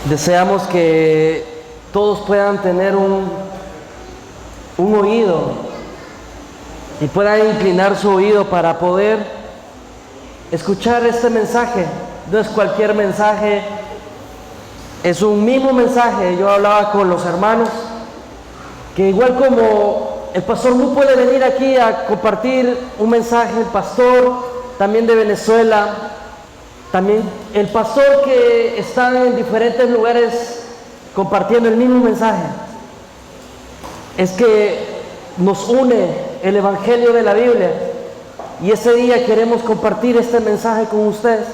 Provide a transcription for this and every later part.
Deseamos que todos puedan tener un oído y puedan inclinar su oído para poder escuchar este mensaje. No es cualquier mensaje, es un mismo mensaje. Yo hablaba con los hermanos que igual como el pastor Mu puede venir aquí a compartir un mensaje, el pastor también de Venezuela, también el pastor que está en diferentes lugares compartiendo el mismo mensaje, es que nos une el Evangelio de la Biblia, y ese día queremos compartir este mensaje con ustedes.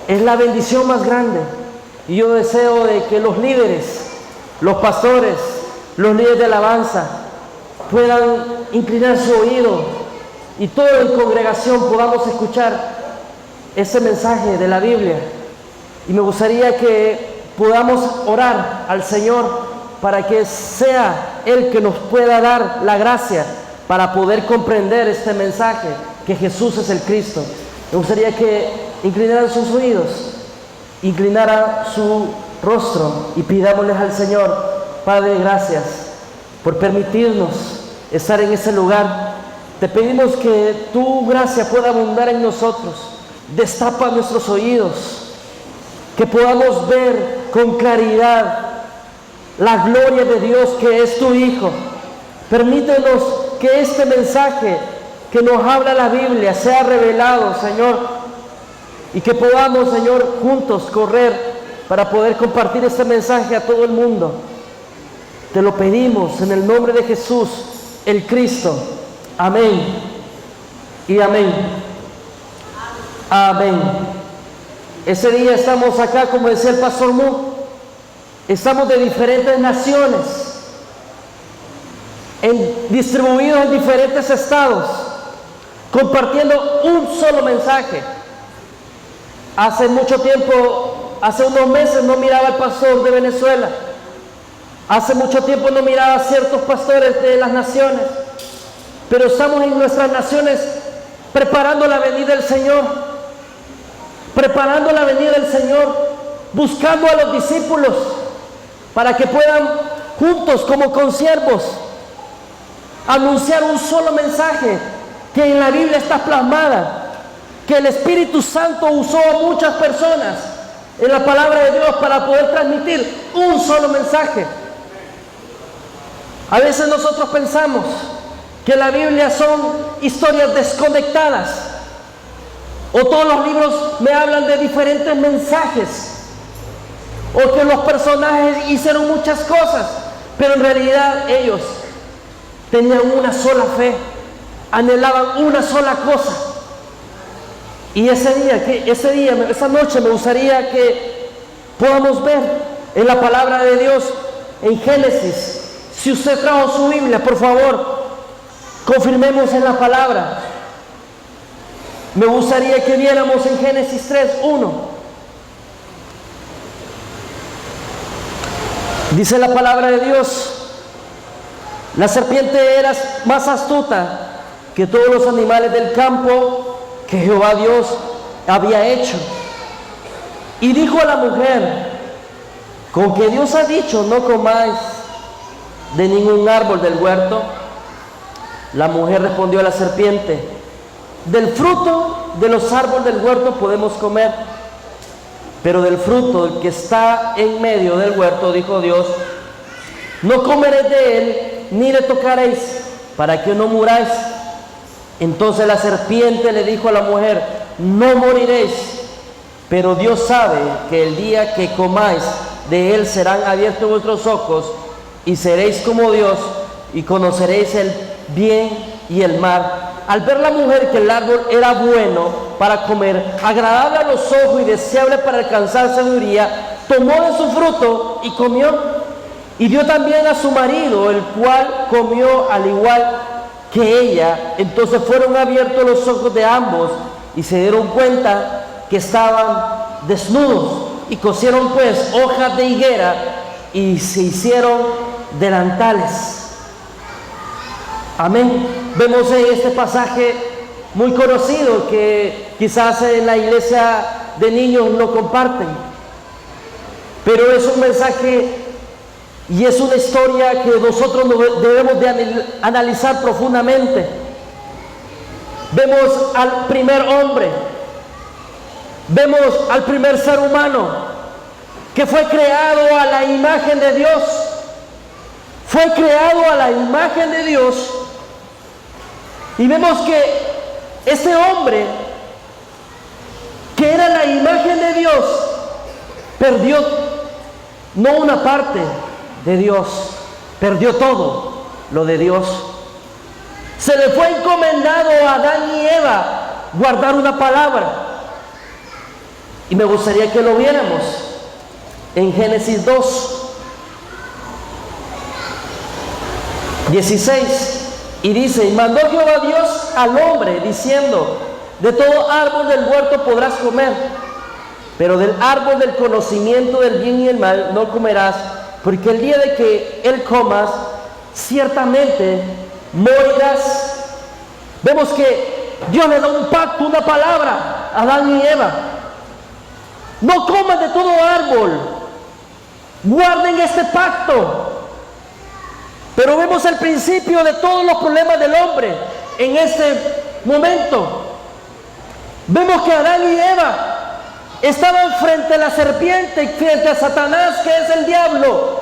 Es la bendición más grande, y yo deseo de que los líderes, los pastores, los líderes de alabanza puedan inclinar su oído y toda la congregación podamos escuchar ese mensaje de la Biblia. Y me gustaría que podamos orar al Señor para que sea Él que nos pueda dar la gracia para poder comprender este mensaje, que Jesús es el Cristo. Me gustaría que inclinaran sus oídos, inclinara su rostro y pidámosles al Señor: Padre, gracias por permitirnos estar en ese lugar. Te pedimos que tu gracia pueda abundar en nosotros. Destapa nuestros oídos, que podamos ver con claridad la gloria de Dios, que es tu Hijo. Permítenos que este mensaje que nos habla la Biblia sea revelado, Señor, y que podamos, Señor, juntos correr para poder compartir este mensaje a todo el mundo. Te lo pedimos en el nombre de Jesús, el Cristo. Amén y amén. Amén. Ese día estamos acá, como decía el pastor Mu, estamos de diferentes naciones, distribuidos en diferentes estados, compartiendo un solo mensaje. Hace mucho tiempo, hace unos meses, no miraba al pastor de Venezuela. Hace mucho tiempo no miraba a ciertos pastores de las naciones. Pero estamos en nuestras naciones preparando la venida del Señor. Preparando la venida del Señor, buscando a los discípulos para que puedan juntos como consiervos anunciar un solo mensaje que en la Biblia está plasmada, que el Espíritu Santo usó a muchas personas en la palabra de Dios para poder transmitir un solo mensaje. A veces nosotros pensamos que la Biblia son historias desconectadas, o todos los libros me hablan de diferentes mensajes, o que los personajes hicieron muchas cosas, pero en realidad ellos tenían una sola fe, anhelaban una sola cosa. Y esa noche me gustaría que podamos ver en la palabra de Dios, en Génesis. Si usted trajo su Biblia, por favor, confirmemos en la palabra. Me gustaría que viéramos en Génesis 3:1. Dice la palabra de Dios: la serpiente era más astuta que todos los animales del campo que Jehová Dios había hecho. Y dijo a la mujer: ¿con que Dios ha dicho, no comáis de ningún árbol del huerto? La mujer respondió a la serpiente: del fruto de los árboles del huerto podemos comer, pero del fruto que está en medio del huerto, dijo Dios, no comeréis de él, ni le tocaréis, para que no muráis. Entonces la serpiente le dijo a la mujer: no moriréis, pero Dios sabe que el día que comáis de él serán abiertos vuestros ojos, y seréis como Dios, y conoceréis el bien y el mal. Al ver la mujer que el árbol era bueno para comer, agradable a los ojos y deseable para alcanzar sabiduría, tomó de su fruto y comió, y dio también a su marido, el cual comió al igual que ella. Entonces fueron abiertos los ojos de ambos y se dieron cuenta que estaban desnudos, y cosieron pues hojas de higuera y se hicieron delantales. Amén. Vemos en este pasaje muy conocido que quizás en la iglesia de niños lo comparten, pero es un mensaje y es una historia que nosotros debemos de analizar profundamente. Vemos al primer hombre, vemos al primer ser humano que fue creado a la imagen de Dios. Fue creado a la imagen de Dios. Y vemos que este hombre, que era la imagen de Dios, perdió no una parte de Dios, perdió todo lo de Dios. Se le fue encomendado a Adán y Eva guardar una palabra. Y me gustaría que lo viéramos en Génesis 2:16. Y dice: y mandó Jehová Dios al hombre, diciendo: de todo árbol del huerto podrás comer, pero del árbol del conocimiento del bien y el mal no comerás, porque el día de que él comas, ciertamente morirás. Vemos que Dios le da un pacto, una palabra a Adán y Eva: no coman de todo árbol, guarden este pacto. Pero vemos el principio de todos los problemas del hombre en este momento. Vemos que Adán y Eva estaban frente a la serpiente, frente a Satanás, que es el diablo.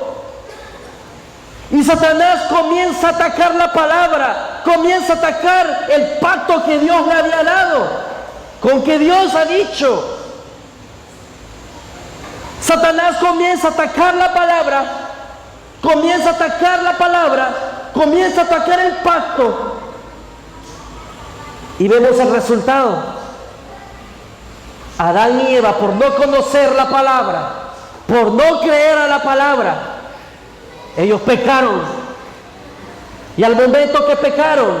Y Satanás comienza a atacar la palabra, comienza a atacar el pacto que Dios le había dado, con que Dios ha dicho. Satanás comienza a atacar la palabra, comienza a atacar la palabra, comienza a atacar el pacto. Y vemos el resultado. Adán y Eva, por no conocer la palabra, por no creer a la palabra, ellos pecaron. Y al momento que pecaron,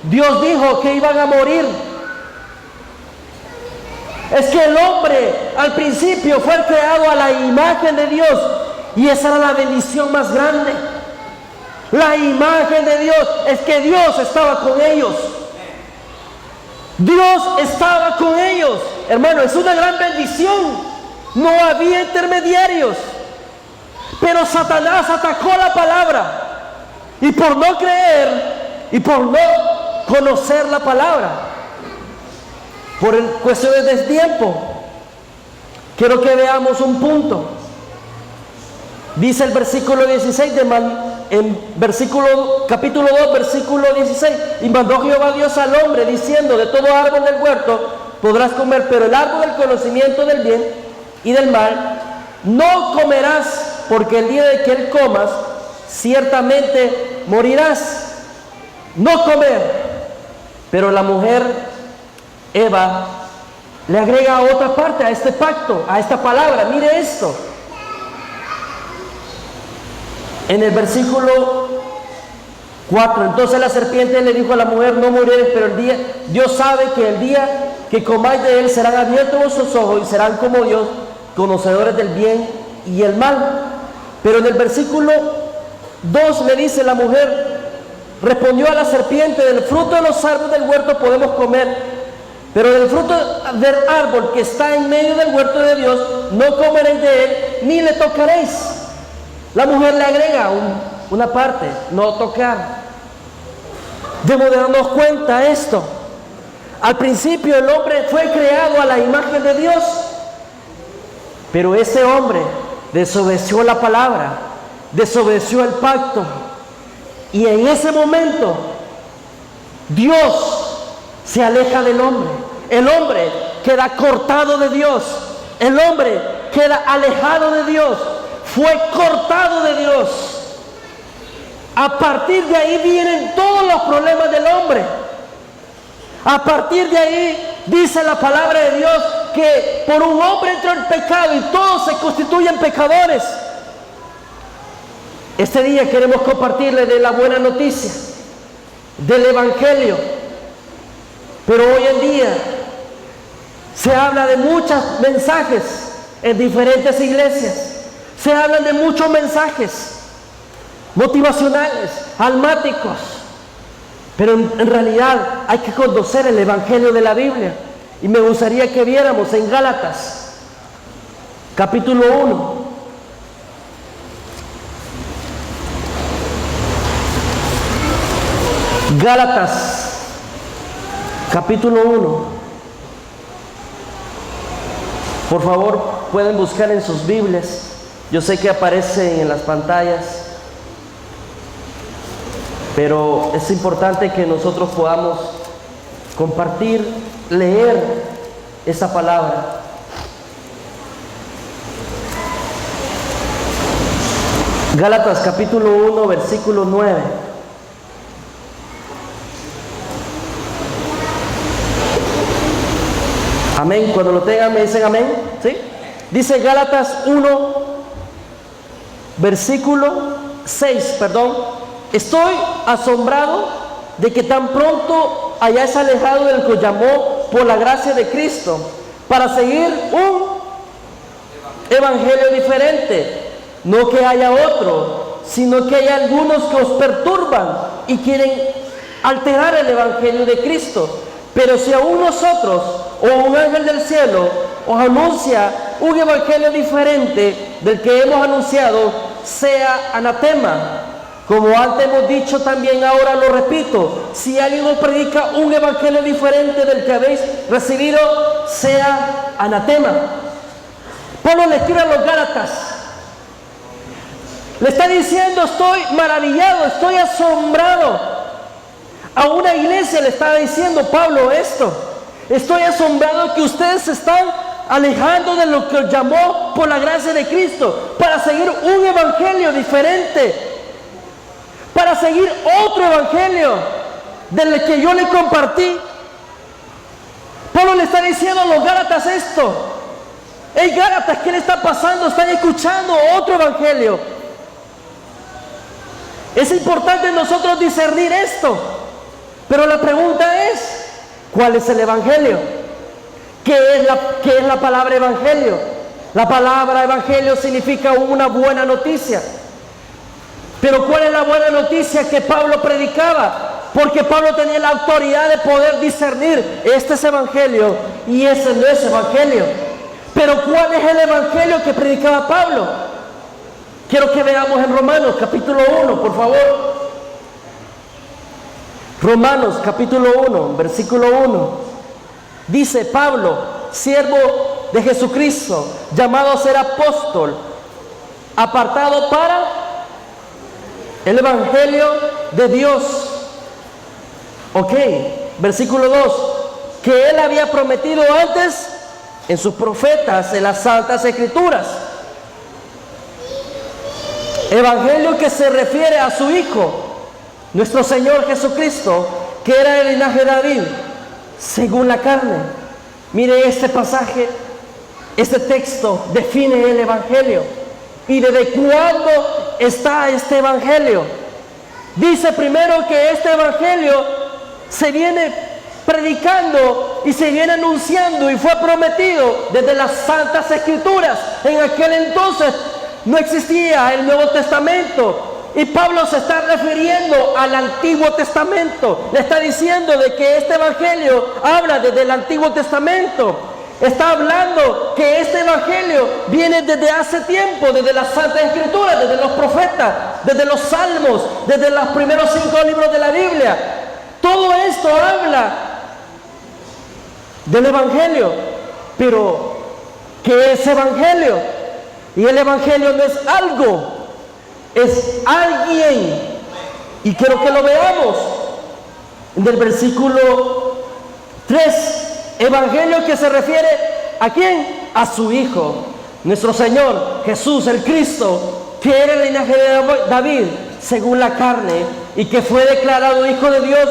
Dios dijo que iban a morir. Es que el hombre al principio fue creado a la imagen de Dios, y esa era la bendición más grande. La imagen de Dios es que Dios estaba con ellos. Dios estaba con ellos. Hermano, es una gran bendición. No había intermediarios. Pero Satanás atacó la palabra. Y por no creer y por no conocer la palabra, por cuestiones de tiempo, quiero que veamos un punto. Dice el versículo 16 capítulo 2, versículo 16: y mandó Jehová Dios al hombre, diciendo: de todo árbol del huerto podrás comer, pero el árbol del conocimiento del bien y del mal no comerás, porque el día de que él comas, ciertamente morirás. No comer. Pero la mujer Eva le agrega otra parte a este pacto, a esta palabra. Mire esto. En el versículo 4: entonces la serpiente le dijo a la mujer: no moriréis, pero Dios sabe que el día que comáis de él serán abiertos vuestros ojos y serán como Dios, conocedores del bien y el mal. Pero en el versículo 2 le dice la mujer: respondió a la serpiente: del fruto de los árboles del huerto podemos comer, pero del fruto del árbol que está en medio del huerto de Dios no comeréis de él, ni le tocaréis. La mujer le agrega una parte: no tocar. Debemos de darnos cuenta de esto. Al principio el hombre fue creado a la imagen de Dios, pero ese hombre desobedeció la palabra, desobedeció el pacto, y en ese momento Dios se aleja del hombre. El hombre queda cortado de Dios, el hombre queda alejado de Dios, fue cortado de Dios. A partir de ahí vienen todos los problemas del hombre. A partir de ahí dice la palabra de Dios que por un hombre entró el pecado y todos se constituyen pecadores. Este día queremos compartirles de la buena noticia, del evangelio. Pero hoy en día se habla de muchos mensajes en diferentes iglesias. Se hablan de muchos mensajes motivacionales, almáticos, pero en realidad hay que conocer el evangelio de la Biblia. Y me gustaría que viéramos en Gálatas capítulo 1 Gálatas, capítulo 1. Por favor, pueden buscar en sus Biblias. Yo sé que aparecen en las pantallas, pero es importante que nosotros podamos compartir, leer esa palabra. Gálatas capítulo 1, versículo 9. Amén. Cuando lo tengan me dicen amén. ¿Sí? Dice Gálatas 1, versículo 6, perdón. Estoy asombrado de que tan pronto hayáis alejado del que os llamó por la gracia de Cristo para seguir un evangelio diferente. No que haya otro, sino que hay algunos que os perturban y quieren alterar el evangelio de Cristo. Pero si aún nosotros o un ángel del cielo os anuncia un evangelio diferente del que hemos anunciado, sea anatema. Como antes hemos dicho, también ahora lo repito: si alguien os predica un evangelio diferente del que habéis recibido, sea anatema. Pablo le escribe a los Gálatas. Le está diciendo: estoy maravillado, estoy asombrado. A una iglesia le estaba diciendo Pablo esto: estoy asombrado que ustedes se están alejando de lo que os llamó por la gracia de Cristo para seguir un evangelio diferente, para seguir otro evangelio del que yo le compartí. Pablo le está diciendo a los Gálatas esto: hey Gálatas, ¿qué le está pasando? Están escuchando otro evangelio. Es importante nosotros discernir esto, pero la pregunta es: ¿cuál es el evangelio? ¿Qué es la palabra evangelio? La palabra evangelio significa una buena noticia. Pero ¿cuál es la buena noticia que Pablo predicaba? Porque Pablo tenía la autoridad de poder discernir: este es evangelio y ese no es evangelio. Pero ¿cuál es el evangelio que predicaba Pablo? Quiero que veamos en Romanos capítulo 1, por favor. Romanos capítulo 1, versículo 1. Dice Pablo, siervo de Jesucristo, llamado a ser apóstol, apartado para el evangelio de Dios. Ok, versículo 2. Que él había prometido antes en sus profetas, en las santas escrituras. Evangelio que se refiere a su Hijo, nuestro Señor Jesucristo, que era del linaje de David, según la carne. Mire este pasaje, este texto define el evangelio. ¿Y desde cuándo está este evangelio? Dice primero que este evangelio se viene predicando y se viene anunciando y fue prometido desde las santas escrituras. En aquel entonces no existía el Nuevo Testamento. Y Pablo se está refiriendo al Antiguo Testamento. Le está diciendo de que este evangelio habla desde el Antiguo Testamento. Está hablando que este evangelio viene desde hace tiempo, desde las Santas Escrituras, desde los profetas, desde los salmos, desde los primeros 5 libros de la Biblia. Todo esto habla del evangelio. Pero, ¿qué es evangelio? Y el evangelio no es algo, es alguien. Y quiero que lo veamos en el versículo 3. Evangelio que se refiere ¿a quién? A su Hijo, nuestro Señor Jesús el Cristo, que era el linaje de David según la carne, y que fue declarado Hijo de Dios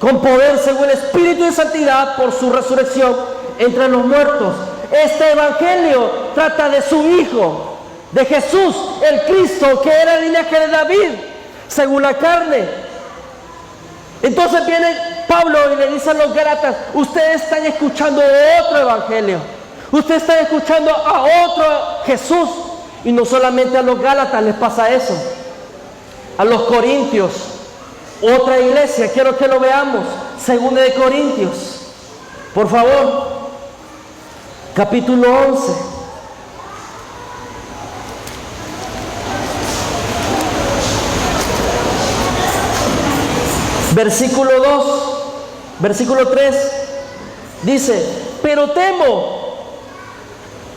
con poder según el Espíritu de santidad por su resurrección entre los muertos. Este evangelio trata de su Hijo, de Jesús el Cristo, que era el linaje de David según la carne. Entonces viene Pablo y le dice a los Gálatas: ustedes están escuchando otro evangelio, ustedes están escuchando a otro Jesús. Y no solamente a los Gálatas les pasa eso, a los Corintios, otra iglesia. Quiero que lo veamos, 2 de Corintios, por favor, capítulo 11. Versículo 2, versículo 3, dice: pero temo,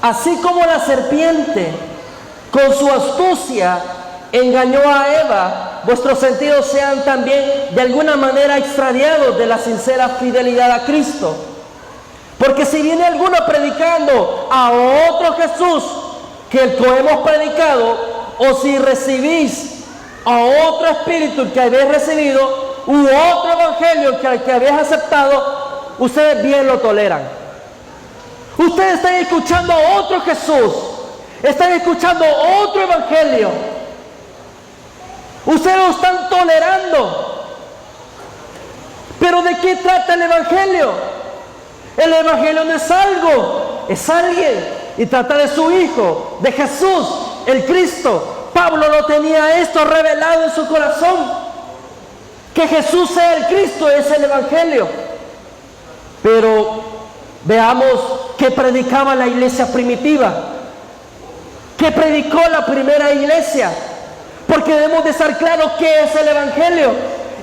así como la serpiente con su astucia engañó a Eva, vuestros sentidos sean también de alguna manera extraviados de la sincera fidelidad a Cristo. Porque si viene alguno predicando a otro Jesús que el que hemos predicado, o si recibís a otro espíritu que habéis recibido, u otro evangelio que habéis aceptado, ustedes bien lo toleran. Ustedes están escuchando a otro Jesús, están escuchando otro evangelio, ustedes lo están tolerando. Pero ¿de qué trata el evangelio? El evangelio no es algo, es alguien, y trata de su Hijo, de Jesús, el Cristo. Pablo lo tenía esto revelado en su corazón, que Jesús sea el Cristo, es el evangelio. Pero veamos qué predicaba la iglesia primitiva, qué predicó la primera iglesia, porque debemos de estar claros qué es el evangelio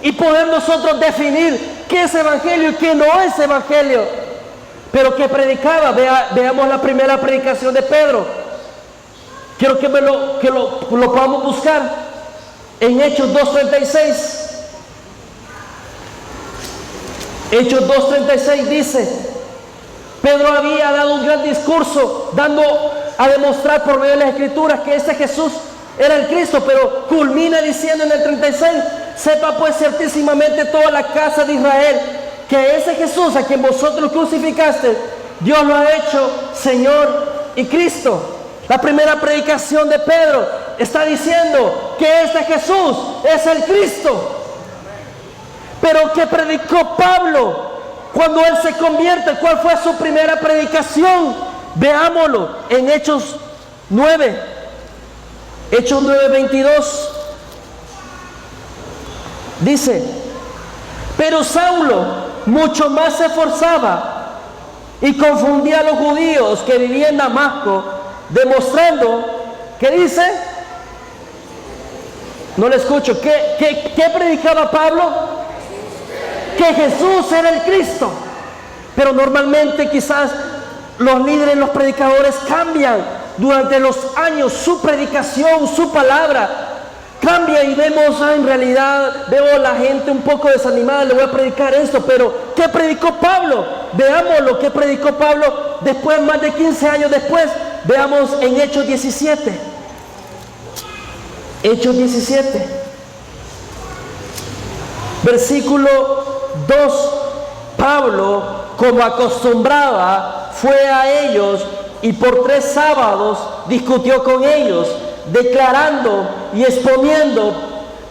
y poder nosotros definir qué es evangelio y qué no es evangelio. Pero qué predicaba, veamos la primera predicación de Pedro. Quiero que lo podamos buscar en Hechos 2:36. Hechos 2:36 dice: Pedro había dado un gran discurso, dando a demostrar por medio de las Escrituras que ese Jesús era el Cristo, pero culmina diciendo en el 36: sepa pues ciertísimamente toda la casa de Israel, que ese Jesús a quien vosotros crucificaste, Dios lo ha hecho Señor y Cristo. La primera predicación de Pedro está diciendo que este Jesús es el Cristo. Pero ¿qué predicó Pablo cuando él se convierte? ¿Cuál fue su primera predicación? Veámoslo en Hechos 9. Hechos 9:22. Dice: pero Saulo mucho más se esforzaba y confundía a los judíos que vivían en Damasco, demostrando, ¿qué dice? No le escucho. ¿Qué predicaba Pablo? Que Jesús era el Cristo. Pero normalmente quizás los líderes, los predicadores cambian durante los años su predicación, su palabra cambia, y vemos, en realidad veo a la gente un poco desanimada, le voy a predicar esto, pero ¿qué predicó Pablo? Veamos lo que predicó Pablo después, más de 15 años después. Veamos en Hechos 17. Hechos 17, versículo 2. Pablo, como acostumbraba, fue a ellos y por 3 sábados discutió con ellos, declarando y exponiendo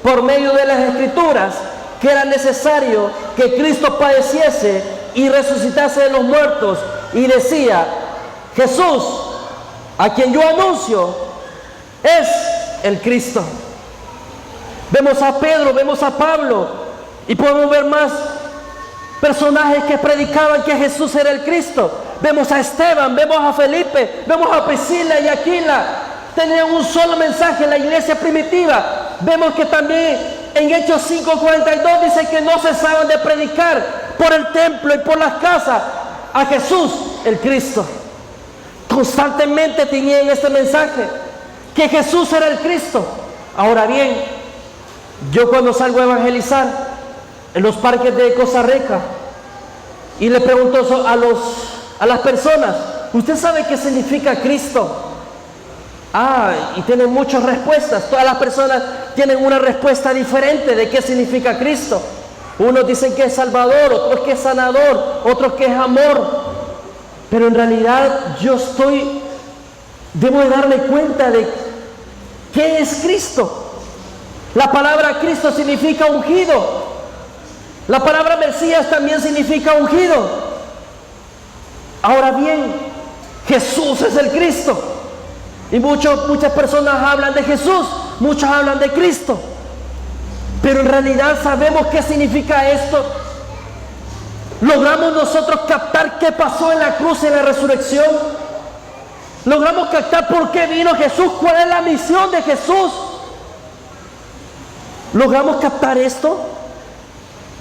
por medio de las Escrituras que era necesario que Cristo padeciese y resucitase de los muertos, y decía: Jesús, a quien yo anuncio, es el Cristo. Vemos a Pedro, vemos a Pablo, y podemos ver más personajes que predicaban que Jesús era el Cristo. Vemos a Esteban, vemos a Felipe, vemos a Priscila y Aquila. Tenían un solo mensaje en la iglesia primitiva. Vemos que también en Hechos 5:42 dice que no cesaban de predicar por el templo y por las casas a Jesús el Cristo. Constantemente tenían este mensaje, que Jesús era el Cristo. Ahora bien, yo cuando salgo a evangelizar en los parques de Costa Rica y le pregunto a las personas: ¿usted sabe qué significa Cristo? Y tienen muchas respuestas. Todas las personas tienen una respuesta diferente de qué significa Cristo. Unos dicen que es Salvador, otros que es sanador, otros que es amor. Pero en realidad debo de darme cuenta de qué es Cristo. La palabra Cristo significa ungido. La palabra Mesías también significa ungido. Ahora bien, Jesús es el Cristo. Y muchas personas hablan de Jesús, muchos hablan de Cristo. Pero en realidad sabemos qué significa esto. ¿Logramos nosotros captar qué pasó en la cruz y en la resurrección? ¿Logramos captar por qué vino Jesús? ¿Cuál es la misión de Jesús? ¿Logramos captar esto?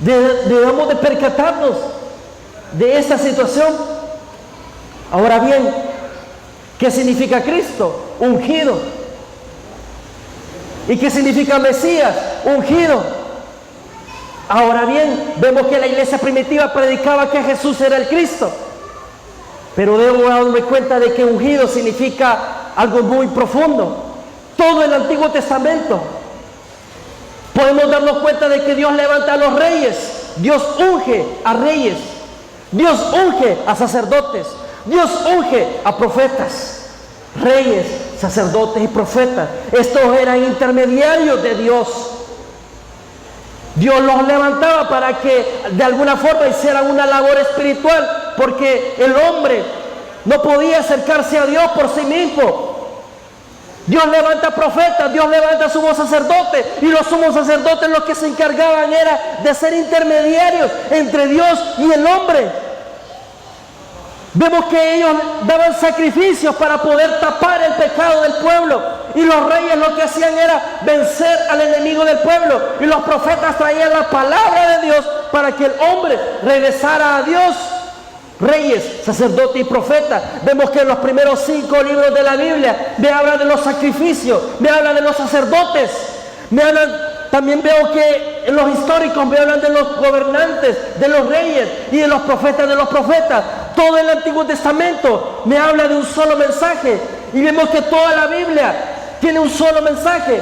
Debemos de percatarnos de esta situación. Ahora bien, ¿qué significa Cristo? Ungido. ¿Y qué significa Mesías? Ungido. Ahora bien, vemos que la iglesia primitiva predicaba que Jesús era el Cristo. Pero debo darme cuenta de que ungido significa algo muy profundo. Todo el Antiguo Testamento podemos darnos cuenta de que Dios levanta a los reyes. Dios unge a reyes. Dios unge a sacerdotes. Dios unge a profetas. Reyes, sacerdotes y profetas. Estos eran intermediarios de Dios. Dios los levantaba para que de alguna forma hicieran una labor espiritual, porque el hombre no podía acercarse a Dios por sí mismo. Dios levanta profetas, Dios levanta sumos sacerdotes, y los sumos sacerdotes los que se encargaban era de ser intermediarios entre Dios y el hombre. Vemos que ellos daban sacrificios para poder tapar el pecado del pueblo, y los reyes lo que hacían era vencer al enemigo del pueblo, y los profetas traían la palabra de Dios para que el hombre regresara a Dios. Reyes, sacerdotes y profetas. Vemos que en los primeros 5 libros de la Biblia me habla de los sacrificios, me habla de los sacerdotes, también veo que en los históricos me hablan de los gobernantes, de los reyes y de los profetas de los profetas. Todo el Antiguo Testamento me habla de un solo mensaje, y vemos que toda la Biblia tiene un solo mensaje,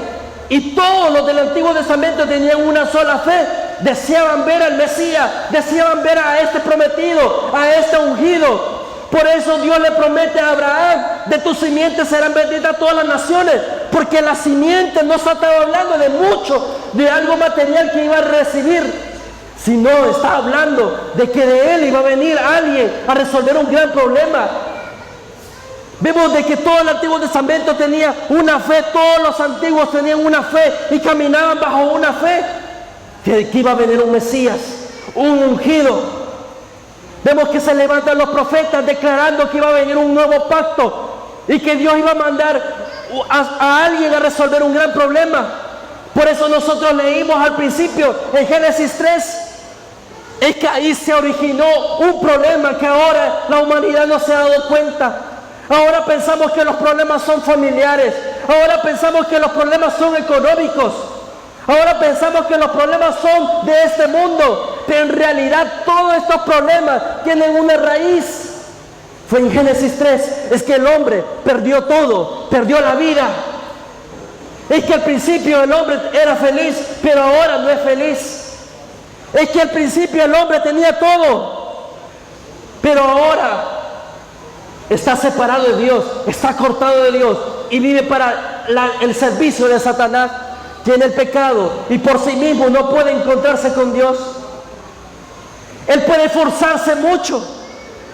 y todos los del Antiguo Testamento tenían una sola fe. Deseaban ver al Mesías, deseaban ver a este prometido, a este ungido. Por eso Dios le promete a Abraham: de tus simientes serán benditas todas las naciones, porque la simiente no se estaba hablando de mucho, de algo material que iba a recibir, sino está hablando de que de él iba a venir alguien a resolver un gran problema. Vemos de que todo el Antiguo Testamento tenía una fe, todos los antiguos tenían una fe y caminaban bajo una fe, que iba a venir un Mesías, un ungido. Vemos que se levantan los profetas declarando que iba a venir un nuevo pacto y que Dios iba a mandar a alguien a resolver un gran problema. Por eso nosotros leímos al principio en Génesis 3, es que ahí se originó un problema que ahora la humanidad no se ha dado cuenta. Ahora pensamos que los problemas son familiares, ahora pensamos que los problemas son económicos, ahora pensamos que los problemas son de este mundo, pero en realidad todos estos problemas tienen una raíz. Fue en Génesis 3, es que el hombre perdió todo, perdió la vida. Es que al principio el hombre era feliz, pero ahora no es feliz. Es que al principio el hombre tenía todo, pero ahora está separado de Dios, está cortado de Dios y vive para el servicio de Satanás. Tiene el pecado y por sí mismo no puede encontrarse con Dios. Él puede esforzarse mucho,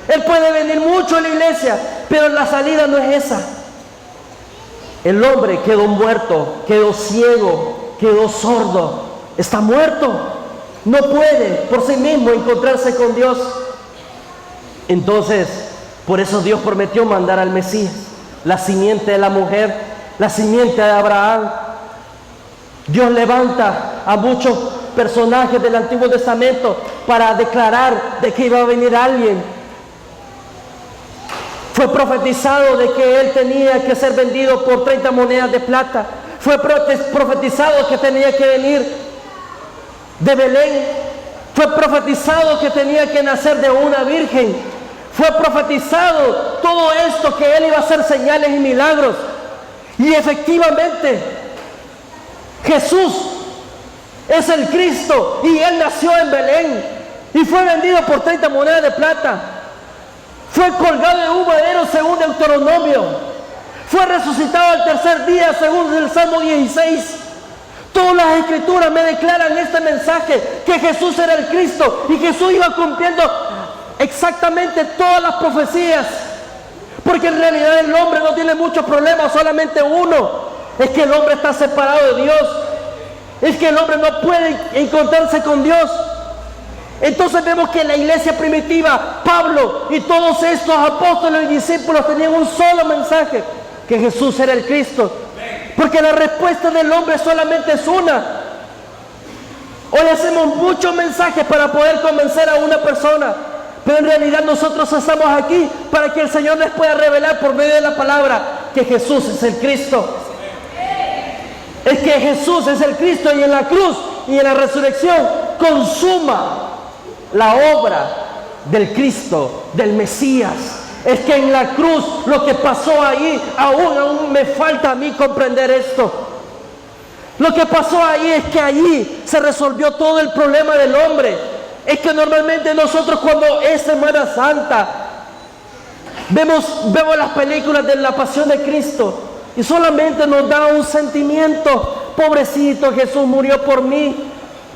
él puede venir mucho a la iglesia, pero la salida no es esa. El hombre quedó muerto, quedó ciego, quedó sordo, está muerto. No puede por sí mismo encontrarse con Dios. Entonces, por eso Dios prometió mandar al Mesías, la simiente de la mujer, la simiente de Abraham. Dios levanta a muchos personajes del Antiguo Testamento para declarar de que iba a venir alguien. Fue profetizado de que él tenía que ser vendido por 30 monedas de plata. Fue profetizado que tenía que venir de Belén. Fue profetizado que tenía que nacer de una virgen. Fue profetizado todo esto, que él iba a hacer señales y milagros. Y efectivamente, Jesús es el Cristo, y él nació en Belén y fue vendido por 30 monedas de plata. Fue colgado en un madero según Deuteronomio. Fue resucitado al tercer día según el Salmo 16. Todas las escrituras me declaran este mensaje, que Jesús era el Cristo, y Jesús iba cumpliendo exactamente todas las profecías. Porque en realidad el hombre no tiene muchos problemas, solamente uno: es que el hombre está separado de Dios, es que el hombre no puede encontrarse con Dios. Entonces vemos que la iglesia primitiva, Pablo y todos estos apóstoles y discípulos tenían un solo mensaje: que Jesús era el Cristo. Porque la respuesta del hombre solamente es una: Hoy hacemos muchos mensajes para poder convencer a una persona, pero en realidad nosotros estamos aquí para que el Señor les pueda revelar por medio de la palabra que Jesús es el Cristo. Es que Jesús es el Cristo, y en la cruz y en la resurrección consuma la obra del Cristo, del Mesías. Es que en la cruz lo que pasó ahí, aún me falta a mí comprender esto. Lo que pasó ahí es que allí se resolvió todo el problema del hombre. Es que normalmente nosotros, cuando es Semana Santa, vemos las películas de la Pasión de Cristo y solamente nos da un sentimiento: pobrecito, Jesús murió por mí,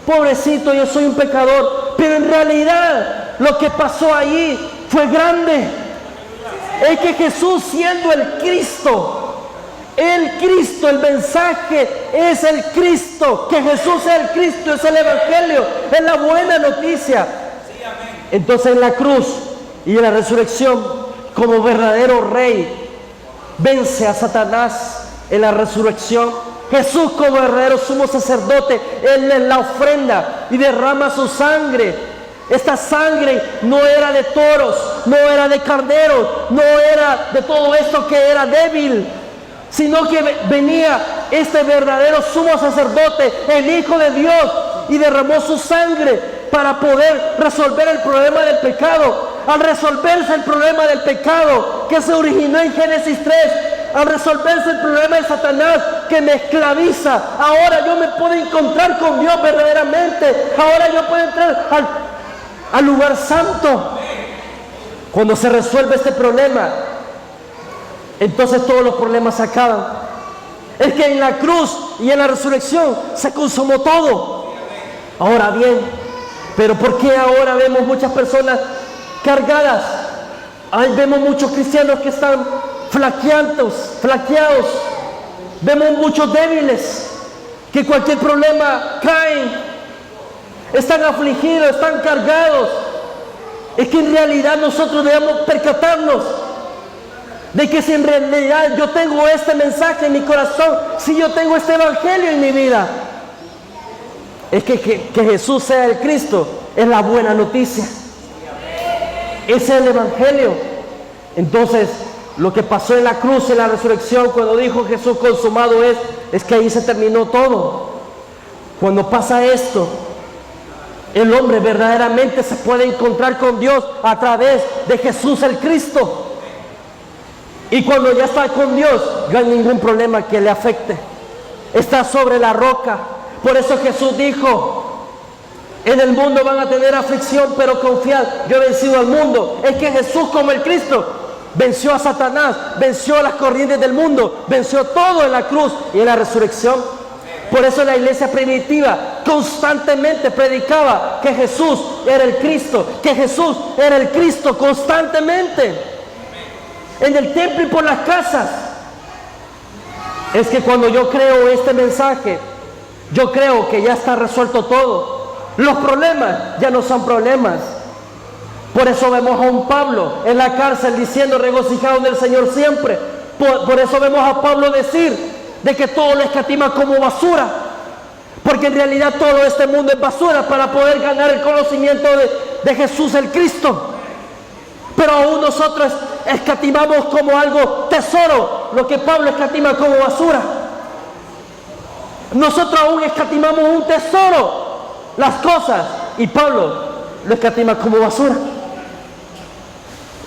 pobrecito, yo soy un pecador. Pero en realidad lo que pasó allí fue grande. Es que Jesús, siendo el Cristo, el mensaje es el Cristo, que Jesús es el Cristo, es el Evangelio, es la buena noticia. Entonces en la cruz y en la resurrección, como verdadero rey, vence a Satanás. En la resurrección, Jesús, como verdadero sumo sacerdote, Él es la ofrenda y derrama su sangre. Esta sangre no era de toros, no era de carneros, no era de todo esto que era débil, sino que venía este verdadero sumo sacerdote, el Hijo de Dios, y derramó su sangre para poder resolver el problema del pecado. Al resolverse el problema del pecado que se originó en Génesis 3, al resolverse el problema de Satanás que me esclaviza, ahora yo me puedo encontrar con Dios verdaderamente. Ahora yo puedo entrar al lugar santo. Cuando se resuelve este problema, entonces todos los problemas se acaban. Es que en la cruz y en la resurrección se consumó todo. Ahora bien, pero ¿por qué ahora vemos muchas personas cargadas? Vemos muchos cristianos que están flaqueados. Vemos muchos débiles que cualquier problema caen. Están afligidos, están cargados. Es que en realidad nosotros debemos percatarnos de que si en realidad yo tengo este mensaje en mi corazón, si yo tengo este evangelio en mi vida, es que Jesús sea el Cristo, es la buena noticia. Ese es el evangelio. Entonces, lo que pasó en la cruz, en la resurrección, cuando dijo Jesús consumado es que ahí se terminó todo. Cuando pasa esto, el hombre verdaderamente se puede encontrar con Dios a través de Jesús el Cristo. Y cuando ya está con Dios, no hay ningún problema que le afecte. Está sobre la roca. Por eso Jesús dijo: en el mundo van a tener aflicción, pero confiad, yo he vencido al mundo. Es que Jesús, como el Cristo, venció a Satanás, venció a las corrientes del mundo, venció todo en la cruz y en la resurrección. Por eso la iglesia primitiva constantemente predicaba que Jesús era el Cristo, que Jesús era el Cristo constantemente. En el templo y por las casas. Es que cuando yo creo este mensaje, yo creo que ya está resuelto todo. Los problemas ya no son problemas. Por eso vemos a un Pablo en la cárcel diciendo: regocijado en el Señor siempre. Por eso vemos a Pablo decir de que todo lo escatima como basura, porque en realidad todo este mundo es basura para poder ganar el conocimiento de Jesús el Cristo. Pero aún nosotros escatimamos como algo tesoro lo que Pablo escatima como basura. Nosotros aún escatimamos un tesoro, las cosas, y Pablo lo escatima como basura.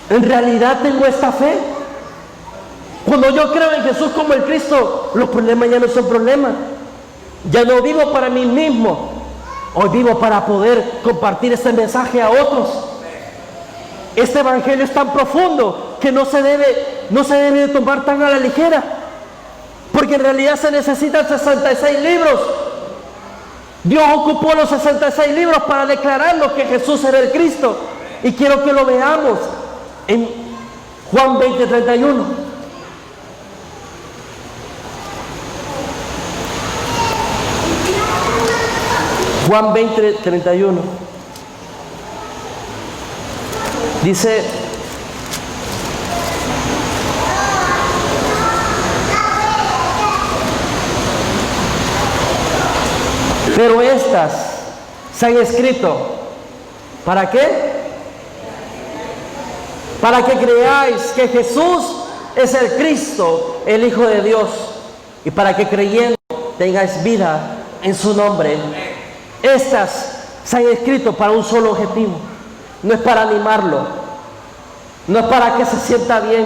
En realidad tengo esta fe. Cuando yo creo en Jesús como el Cristo, los problemas ya no son problemas. Ya no vivo para mí mismo. Hoy vivo para poder compartir este mensaje a otros. Este evangelio es tan profundo que no se debe tomar tan a la ligera. Porque en realidad se necesitan 66 libros. Dios ocupó los 66 libros para declararnos que Jesús era el Cristo. Y quiero que lo veamos en Juan 20:31. Juan 20:31. Dice: pero estas se han escrito. ¿Para qué? Para que creáis que Jesús es el Cristo, el Hijo de Dios, y para que creyendo tengáis vida en su nombre. Estas se han escrito para un solo objetivo. No es para animarlo, no es para que se sienta bien,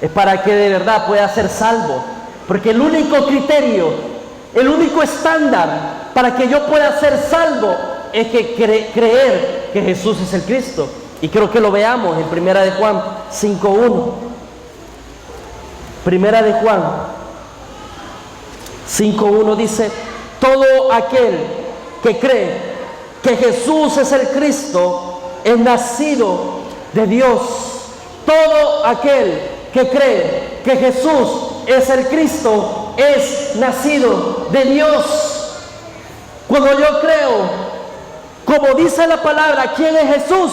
es para que de verdad pueda ser salvo. Porque el único criterio, el único estándar para que yo pueda ser salvo es que creer que Jesús es el Cristo. Y creo que lo veamos en Primera de Juan 5:1. Primera de Juan 5:1 dice: todo aquel que cree que Jesús es el Cristo es nacido de Dios. Todo aquel que cree que Jesús es el Cristo es nacido de Dios. Cuando yo creo, como dice la palabra, ¿quién es Jesús?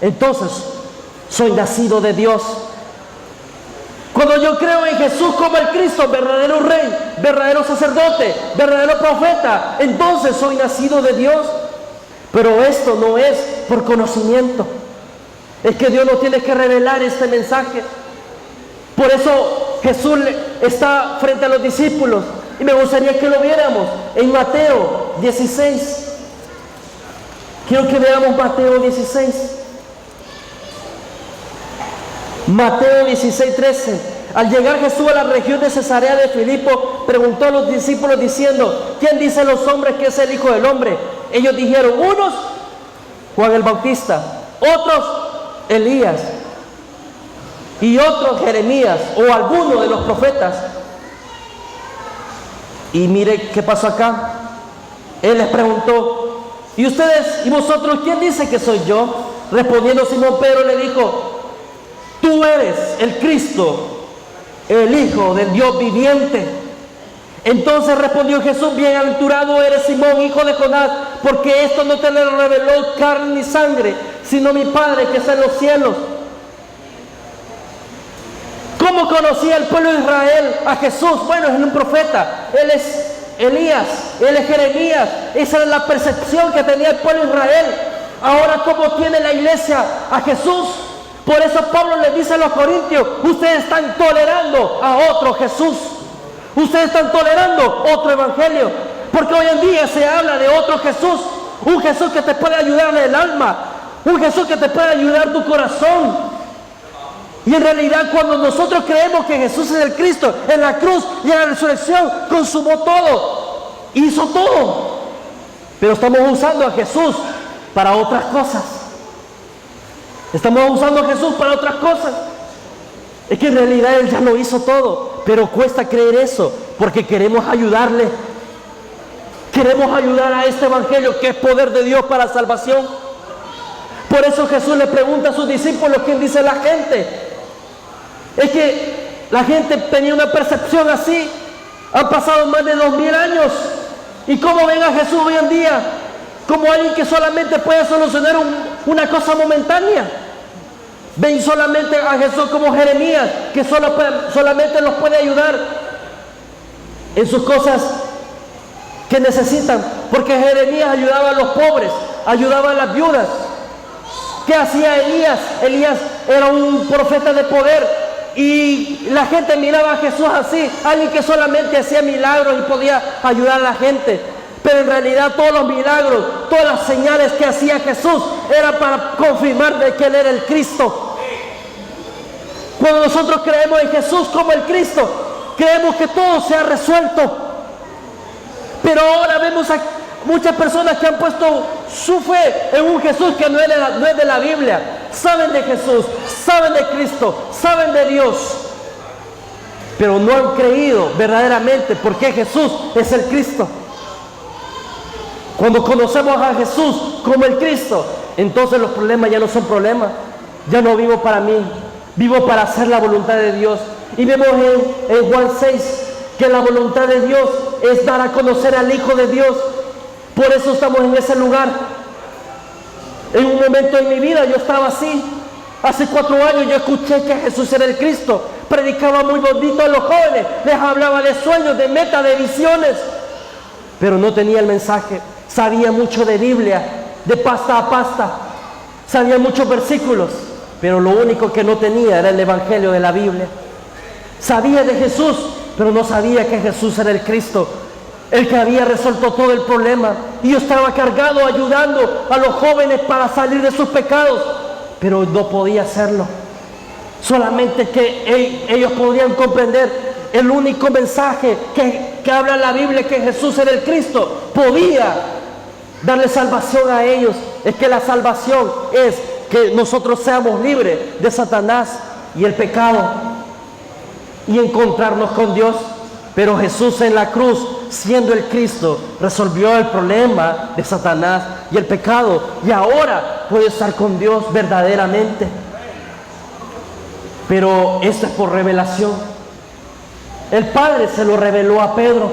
Entonces soy nacido de Dios. Cuando yo creo en Jesús como el Cristo, verdadero Rey, verdadero sacerdote, verdadero profeta, entonces soy nacido de Dios. Pero esto no es por conocimiento. Es que Dios nos tiene que revelar este mensaje. Por eso Jesús está frente a los discípulos. Y me gustaría que lo viéramos en Mateo 16. Quiero que veamos Mateo 16. Mateo 16:13. Al llegar Jesús a la región de Cesarea de Filipo, preguntó a los discípulos diciendo: ¿quién dicen los hombres que es el Hijo del Hombre? Ellos dijeron: unos, Juan el Bautista, otros, Elías, y otros, Jeremías, o alguno de los profetas. Y mire qué pasó acá. Él les preguntó: ¿y ustedes y vosotros quién dice que soy yo? Respondiendo Simón Pedro le dijo: tú eres el Cristo, el Hijo del Dios viviente. Entonces respondió Jesús: bienaventurado eres Simón, hijo de Jonás, porque esto no te lo reveló carne ni sangre, sino mi Padre que está en los cielos. ¿Cómo conocía el pueblo de Israel a Jesús? Bueno, es un profeta. Él es Elías, él es Jeremías. Esa era la percepción que tenía el pueblo de Israel. Ahora, ¿cómo tiene la iglesia a Jesús? Por eso Pablo les dice a los corintios: ustedes están tolerando a otro Jesús. Ustedes están tolerando otro evangelio. Porque hoy en día se habla de otro Jesús. Un Jesús que te puede ayudar en el alma. Un Jesús que te puede ayudar tu corazón. Y en realidad, cuando nosotros creemos que Jesús es el Cristo, en la cruz y en la resurrección consumó todo, hizo todo. Pero estamos usando a Jesús para otras cosas. Estamos usando a Jesús para otras cosas. Es que en realidad Él ya lo hizo todo, pero cuesta creer eso, porque queremos ayudarle. Queremos ayudar a este evangelio que es poder de Dios para salvación. Por eso Jesús le pregunta a sus discípulos: ¿quién dice la gente? Es que la gente tenía una percepción así. Han pasado más de 2000 años. ¿Y cómo ven a Jesús hoy en día? Como alguien que solamente puede solucionar una cosa momentánea. Ven solamente a Jesús como Jeremías, que solamente los puede ayudar en sus cosas que necesitan. Porque Jeremías ayudaba a los pobres, ayudaba a las viudas. ¿Qué hacía Elías? Elías era un profeta de poder. Y la gente miraba a Jesús así, alguien que solamente hacía milagros y podía ayudar a la gente. Pero en realidad todos los milagros, todas las señales que hacía Jesús eran para confirmar de que Él era el Cristo. Cuando nosotros creemos en Jesús como el Cristo, creemos que todo se ha resuelto. Pero ahora vemos a muchas personas que han puesto su fe en un Jesús que no es de la Biblia. Saben de Jesús, saben de Cristo, saben de Dios, pero no han creído verdaderamente porque Jesús es el Cristo. Cuando conocemos a Jesús como el Cristo, entonces los problemas ya no son problemas. Ya no vivo para mí, vivo para hacer la voluntad de Dios. Y vemos en Juan 6 que la voluntad de Dios es dar a conocer al Hijo de Dios. Por eso estamos en ese lugar. En un momento en mi vida yo estaba así. Hace 4 años yo escuché que Jesús era el Cristo. Predicaba muy bonito a los jóvenes. Les hablaba de sueños, de metas, de visiones. Pero no tenía el mensaje. sabía mucho de Biblia, de pasta a pasta, sabía muchos versículos, pero lo único que no tenía era el evangelio de la Biblia. Sabía de Jesús, pero no sabía que Jesús era el Cristo, el que había resuelto todo el problema. Y yo estaba cargado ayudando a los jóvenes para salir de sus pecados, pero no podía hacerlo. Solamente que ellos podían comprender el único mensaje que habla la Biblia, que Jesús era el Cristo, podía darle salvación a ellos. Es que la salvación es que nosotros seamos libres de Satanás y el pecado y encontrarnos con Dios. Pero Jesús en la cruz, siendo el Cristo, resolvió el problema de Satanás y el pecado, y ahora puede estar con Dios verdaderamente. Pero esto es por revelación. El Padre se lo reveló a Pedro.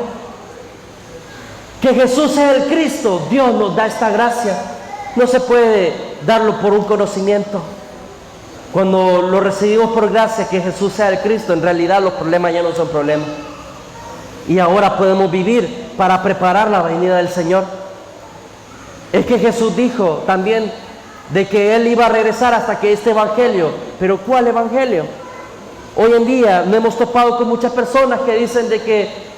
Que Jesús sea el Cristo, Dios nos da esta gracia. No se puede darlo por un conocimiento. Cuando lo recibimos por gracia, que Jesús sea el Cristo, en realidad los problemas ya no son problemas. Y ahora podemos vivir para preparar la venida del Señor. Es que Jesús dijo también de que Él iba a regresar hasta que este evangelio. ¿Pero cuál evangelio? Hoy en día nos hemos topado con muchas personas que dicen de que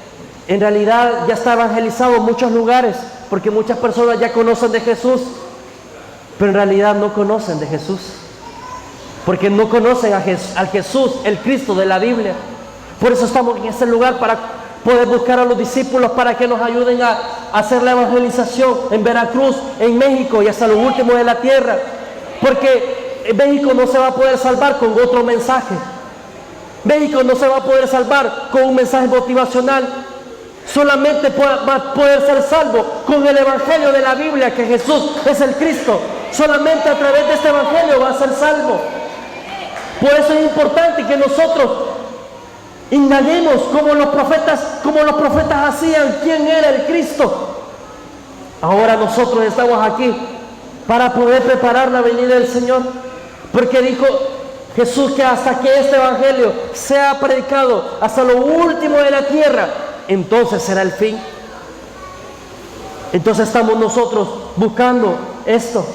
en realidad ya está evangelizado en muchos lugares, porque muchas personas ya conocen de Jesús, pero en realidad no conocen de Jesús, porque no conocen al Jesús, el Cristo de la Biblia. Por eso estamos en este lugar, para poder buscar a los discípulos para que nos ayuden a hacer la evangelización en Veracruz, en México y hasta los últimos de la tierra, porque México no se va a poder salvar con otro mensaje. México no se va a poder salvar con un mensaje motivacional. Solamente va a poder ser salvo con el evangelio de la Biblia, que Jesús es el Cristo. Solamente a través de este evangelio va a ser salvo. Por eso es importante que nosotros indaguemos como los profetas hacían, quién era el Cristo. Ahora nosotros estamos aquí para poder preparar la venida del Señor, porque dijo Jesús que hasta que este evangelio sea predicado hasta lo último de la tierra, entonces será el fin. Entonces estamos nosotros buscando esto,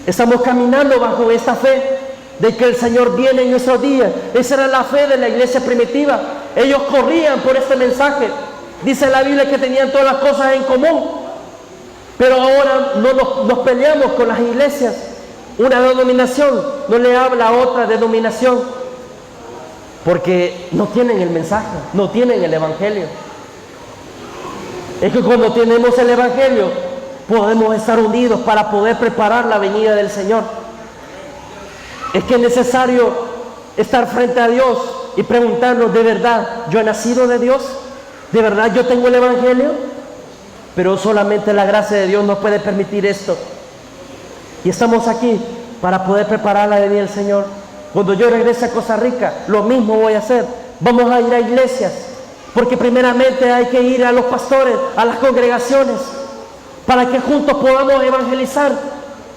estamos caminando bajo esta fe de que el Señor viene en nuestros días. Esa era la fe de la iglesia primitiva. Ellos corrían por este mensaje. Dice la Biblia que tenían todas las cosas en común, pero ahora no nos peleamos con las iglesias. Una denominación no le habla a otra denominación, porque no tienen el mensaje, no tienen el evangelio. Es que cuando tenemos el evangelio podemos estar unidos para poder preparar la venida del Señor. Es que es necesario estar frente a Dios y preguntarnos: ¿de verdad yo he nacido de Dios? ¿De verdad yo tengo el evangelio? Pero solamente la gracia de Dios nos puede permitir esto. Y estamos aquí para poder preparar la venida del Señor. Cuando yo regrese a Costa Rica, lo mismo voy a hacer. Vamos a ir a iglesias, porque primeramente hay que ir a los pastores, a las congregaciones, para que juntos podamos evangelizar,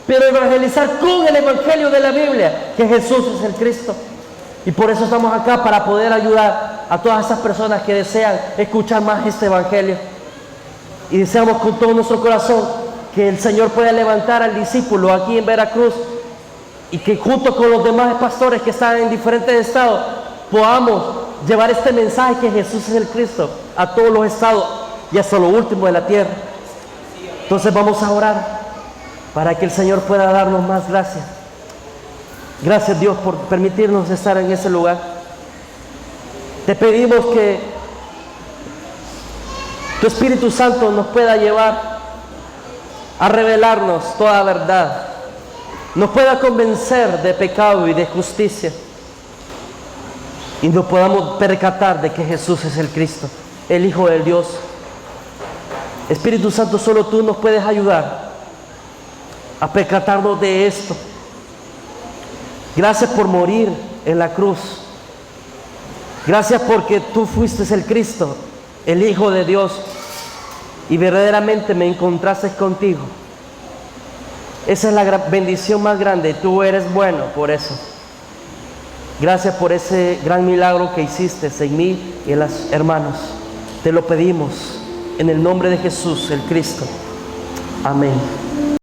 pero evangelizar con el evangelio de la Biblia, que Jesús es el Cristo. Y por eso estamos acá, para poder ayudar a todas esas personas que desean escuchar más este evangelio. Y deseamos con todo nuestro corazón que el Señor pueda levantar al discípulo aquí en Veracruz, y que junto con los demás pastores que están en diferentes estados podamos llevar este mensaje, que Jesús es el Cristo, a todos los estados y hasta lo último de la tierra. Entonces vamos a orar para que el Señor pueda darnos más gracia. Gracias, Dios, por permitirnos estar en ese lugar. Te pedimos que tu Espíritu Santo nos pueda llevar a revelarnos toda verdad, nos pueda convencer de pecado y de justicia, y nos podamos percatar de que Jesús es el Cristo, el Hijo de Dios. Espíritu Santo, solo tú nos puedes ayudar a percatarnos de esto. Gracias por morir en la cruz. Gracias porque tú fuiste el Cristo, el Hijo de Dios, y verdaderamente me encontraste contigo. Esa es la bendición más grande. Tú eres bueno por eso. Gracias por ese gran milagro que hiciste en mí y en los hermanos. Te lo pedimos en el nombre de Jesús, el Cristo. Amén.